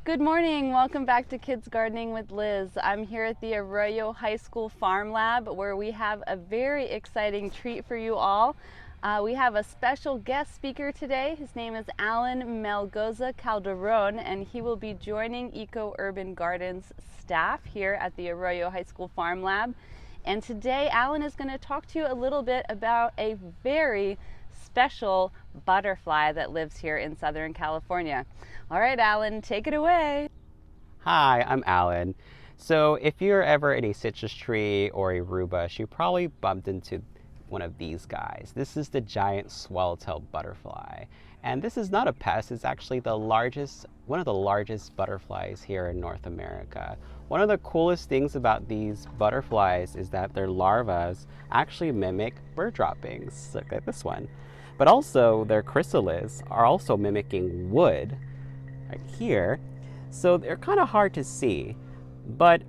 Good morning. Welcome back to Kids Gardening with Liz. I'm here at the Arroyo High School Farm Lab where we have a very exciting treat for you all. We have a special guest speaker today. His name is Alan Melgoza Calderon, and he will be joining Eco Urban Gardens staff here at the Arroyo High School Farm Lab. And today Alan is going to talk to you a little bit about a very special butterfly that lives here in Southern California. All right, Alan, take it away. Hi, I'm Alan. So if you're ever in a citrus tree or a rue bush, you probably bumped into one of these guys. This is the giant swallowtail butterfly. And this is not a pest, it's actually one of the largest butterflies here in North America. One of the coolest things about these butterflies is that their larvae actually mimic bird droppings. Look at this one. But also their chrysalis are also mimicking wood right here. So they're kind of hard to see. But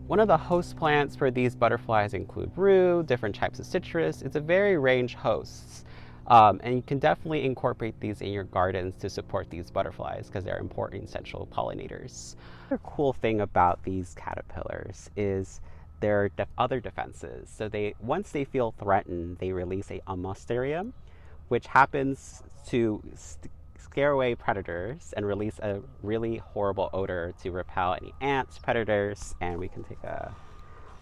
one of the host plants for these butterflies include rue, different types of citrus. It's a very range hosts. And you can definitely incorporate these in your gardens to support these butterflies because they're important essential pollinators. Another cool thing about these caterpillars is their other defenses. So once they feel threatened, they release a musterium, which happens to scare away predators and release a really horrible odor to repel any ants, predators, and we can take a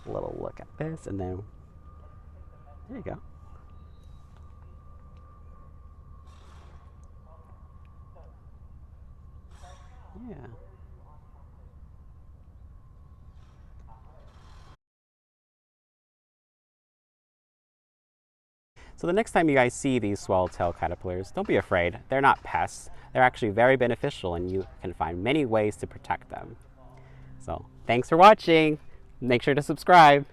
little look at this, and then there you go. Yeah. So the next time you guys see these swallowtail caterpillars, don't be afraid. They're not pests. They're actually very beneficial and you can find many ways to protect them. So thanks for watching. Make sure to subscribe.